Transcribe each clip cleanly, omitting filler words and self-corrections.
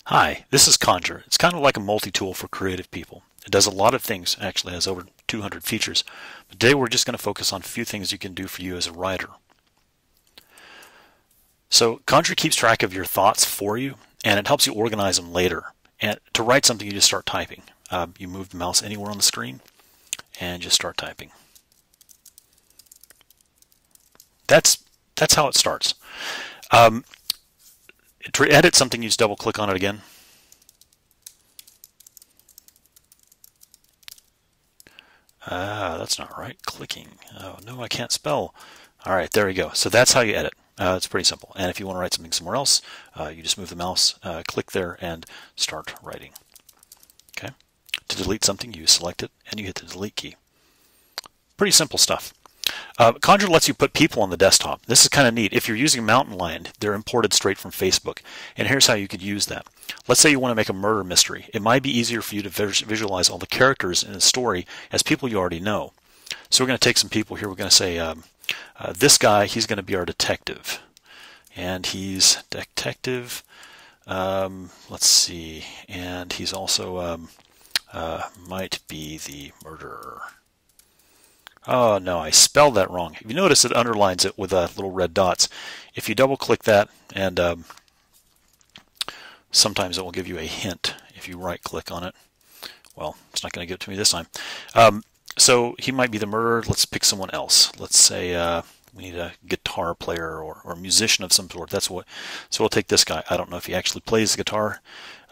Hi, this is Conjure. It's kind of like a multi-tool for creative people. It does a lot of things, actually has over 200 features. But today we're just going to focus on a few things you can do for you as a writer. So Conjure keeps track of your thoughts for you, and it helps you organize them later. And to write something, you just start typing. You move the mouse anywhere on the screen, and just start typing. That's how it starts. To edit something, you just double click on it again. That's not right. Clicking. Oh, no, I can't spell. All right, there we go. So that's how you edit. It's pretty simple. And if you want to write something somewhere else, you just move the mouse, click there, and start writing. Okay. To delete something, you select it, and you hit the delete key. Pretty simple stuff. Conjure lets you put people on the desktop. This is kind of neat. If you're using Mountain Lion, they're imported straight from Facebook. And here's how you could use that. Let's say you want to make a murder mystery. It might be easier for you to visualize all the characters in the story as people you already know. So we're going to take some people here. We're going to say this guy, he's going to be our detective. And he's detective. Let's see. And he's also might be the murderer. Oh no, I spelled that wrong. If you notice, it underlines it with little red dots. If you double click that, and sometimes it will give you a hint if you right click on it. Well, it's not going to give it to me this time. So he might be the murderer. Let's pick someone else. Let's say we need a guitar player or a musician of some sort. That's what. So we'll take this guy. I don't know if he actually plays the guitar,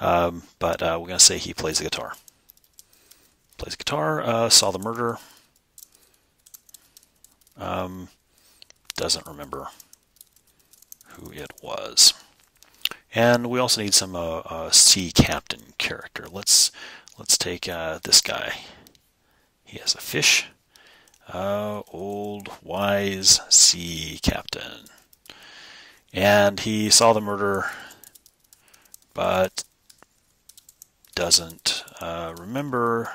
but we're going to say he plays the guitar. Plays the guitar. Saw the murderer. Doesn't remember who it was. And we also need some sea captain character. Let's take this guy. He has a fish. Old wise sea captain. And he saw the murder, but doesn't remember.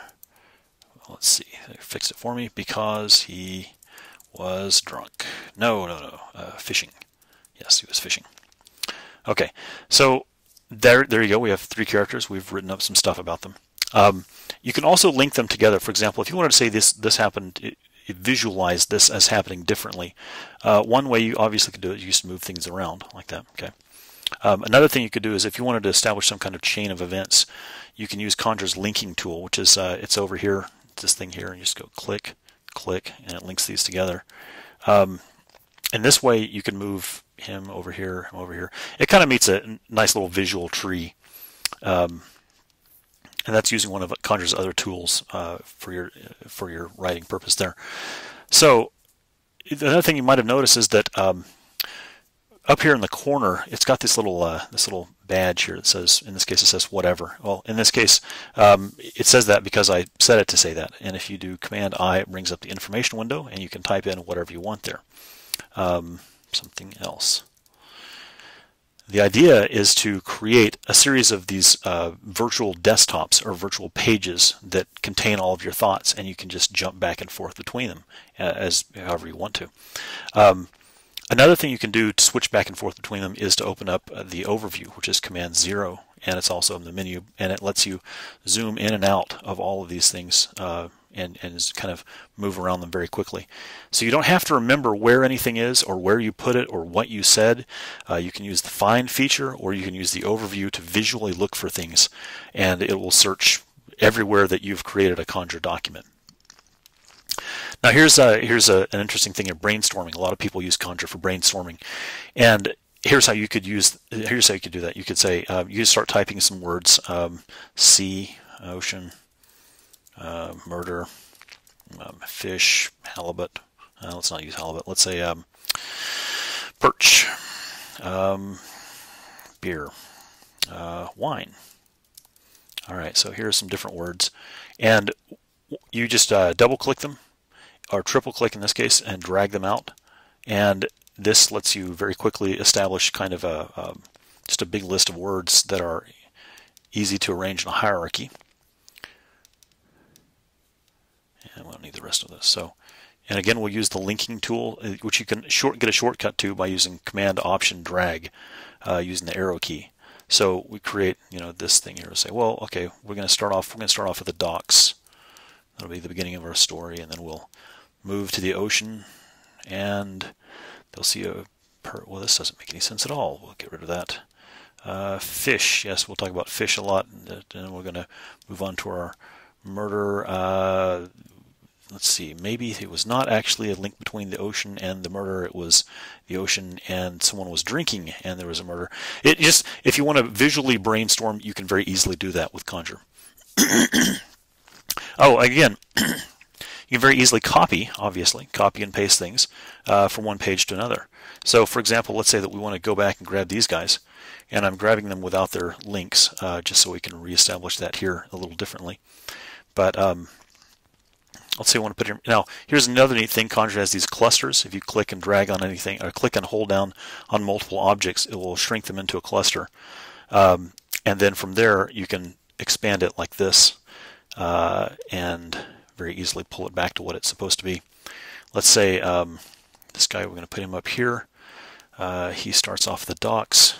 Let's see. Fix it for me because he was drunk. No. Fishing. Yes, he was fishing. Okay, so there you go. We have 3 characters. We've written up some stuff about them. You can also link them together. For example, if you wanted to say this happened, visualize this as happening differently. One way you obviously could do it, you just move things around like that. Okay. Another thing you could do is if you wanted to establish some kind of chain of events, you can use Conjure's linking tool, which is it's over here. This thing here, and you just go click, and it links these together. And this way you can move him over here, It kind of meets a nice little visual tree. And that's using one of Conjure's other tools for your writing purpose there. So another thing you might have noticed is that up here in the corner, it's got this little badge here that says, in this case, it says whatever. Well, in this case, it says that because I set it to say that. And if you do Command I, it brings up the information window, and you can type in whatever you want there. Something else. The idea is to create a series of these virtual desktops or virtual pages that contain all of your thoughts, and you can just jump back and forth between them as however you want to. Another thing you can do to switch back and forth between them is to open up the overview, which is Command 0, and it's also in the menu, and it lets you zoom in and out of all of these things and kind of move around them very quickly. So you don't have to remember where anything is or where you put it or what you said. You can use the Find feature, or you can use the overview to visually look for things, and it will search everywhere that you've created a Conjure document. Now here's an interesting thing in brainstorming. A lot of people use Conjure for brainstorming, and here's how you could do that. You could say you start typing some words: sea, ocean, murder, fish, halibut. Let's not use halibut. Let's say perch, beer, wine. All right. So here are some different words, and you just double click them, or triple click in this case, and drag them out, and this lets you very quickly establish kind of just a big list of words that are easy to arrange in a hierarchy. And we don't need the rest of this. So, and again, we'll use the linking tool, which you can get a shortcut to by using Command Option Drag using the arrow key. So we create, this thing here. We say, well, okay, we're going to start off with the docks. That'll be the beginning of our story, and then we'll move to the ocean, and they'll see well, this doesn't make any sense at all. We'll get rid of that. Fish, yes, we'll talk about fish a lot, and then we're going to move on to our murder. Let's see, maybe it was not actually a link between the ocean and the murder. It was the ocean and someone was drinking and there was a murder. If you want to visually brainstorm, you can very easily do that with Conjure. Oh, again, you can very easily copy and paste things from one page to another. So, for example, let's say that we want to go back and grab these guys, and I'm grabbing them without their links, just so we can reestablish that here a little differently. But let's say I want to put here. Now, here's another neat thing. Conjure has these clusters. If you click and drag on anything, or click and hold down on multiple objects, it will shrink them into a cluster. And then from there, you can expand it like this, and very easily pull it back to what it's supposed to be. Let's say this guy, we're going to put him up here. He starts off the docks.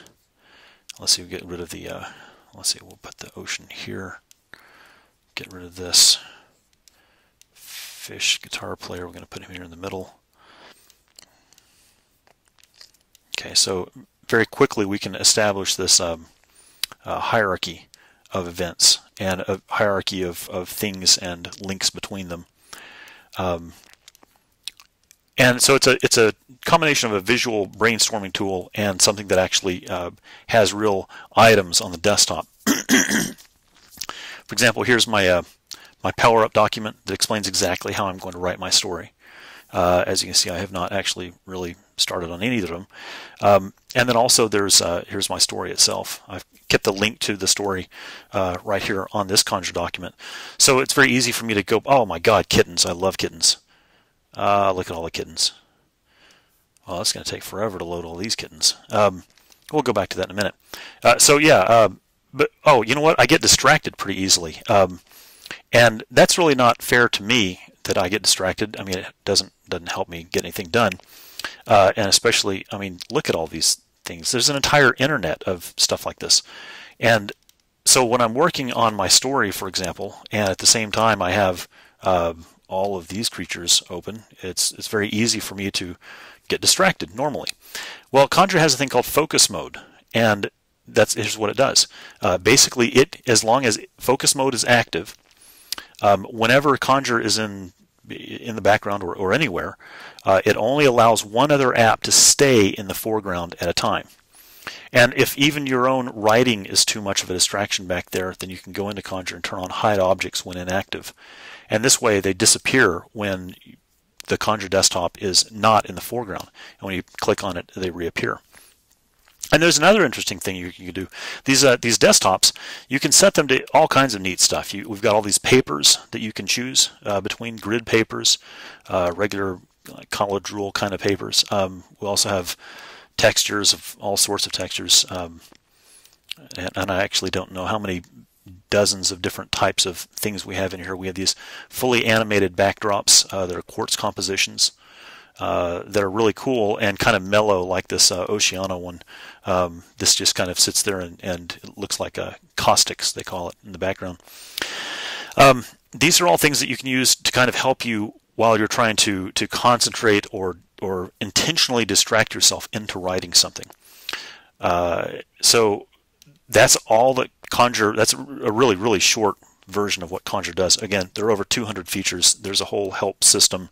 Let's see, we get rid of the, let's see, we'll put the ocean here. Get rid of this. Fish guitar player, we're going to put him here in the middle. Okay, so very quickly we can establish this hierarchy of events and a hierarchy of things and links between them. And so it's a combination of a visual brainstorming tool and something that actually has real items on the desktop. For example, here's my my power-up document that explains exactly how I'm going to write my story. As you can see, I have not actually really started on any of them. And then also there's here's my story itself. I've kept the link to the story right here on this Conjure document. So it's very easy for me to go, oh my God, kittens, I love kittens. Look at all the kittens. Well, it's going to take forever to load all these kittens. We'll go back to that in a minute. So yeah, but oh, you know what? I get distracted pretty easily. And that's really not fair to me that I get distracted. I mean, it doesn't help me get anything done. And especially, I mean, look at all these things. There's an entire internet of stuff like this. And so when I'm working on my story, for example, and at the same time I have all of these creatures open, it's very easy for me to get distracted normally. Well, Conjure has a thing called focus mode, and here's what it does. Basically, as long as focus mode is active, whenever Conjure is in the background or anywhere, it only allows one other app to stay in the foreground at a time. And if even your own writing is too much of a distraction back there, then you can go into Conjure and turn on hide objects when inactive. And this way they disappear when the Conjure desktop is not in the foreground. And when you click on it, they reappear. And there's another interesting thing you can do. These desktops, you can set them to all kinds of neat stuff. We've got all these papers that you can choose between grid papers, regular college rule kind of papers. We also have textures of all sorts of textures. And I actually don't know how many dozens of different types of things we have in here. We have these fully animated backdrops that are quartz compositions. That are really cool and kind of mellow, like this Oceana one. This just kind of sits there and it looks like caustics, they call it, in the background. These are all things that you can use to kind of help you while you're trying to concentrate or intentionally distract yourself into writing something. So that's all that Conjure, that's a really, really short version of what Conjure does. Again, there are over 200 features. There's a whole help system.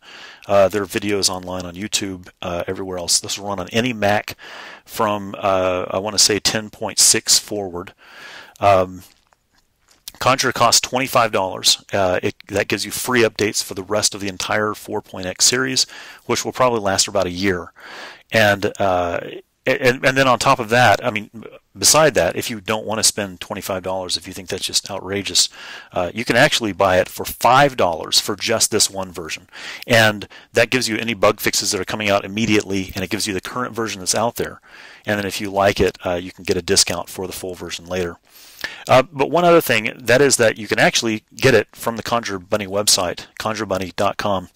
There are videos online on YouTube, everywhere else. This will run on any Mac from, I want to say, 10.6 forward. Conjure costs $25. That gives you free updates for the rest of the entire 4.x series, which will probably last for about a year. And then on top of that, I mean, beside that, if you don't want to spend $25, if you think that's just outrageous, you can actually buy it for $5 for just this one version. And that gives you any bug fixes that are coming out immediately, and it gives you the current version that's out there. And then if you like it, you can get a discount for the full version later. But one other thing, that is that you can actually get it from the Conjure Bunny website, conjurebunny.com,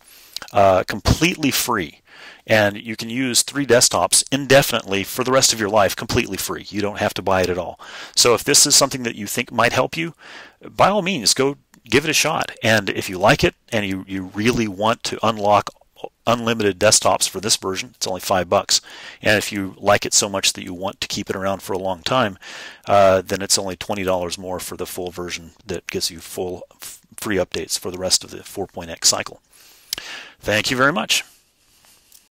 completely free. And you can use 3 desktops indefinitely for the rest of your life, completely free. You don't have to buy it at all. So if this is something that you think might help you, by all means, go give it a shot. And if you like it and you really want to unlock unlimited desktops for this version, it's only $5. And if you like it so much that you want to keep it around for a long time, then it's only $20 more for the full version that gives you full free updates for the rest of the 4.x cycle. Thank you very much.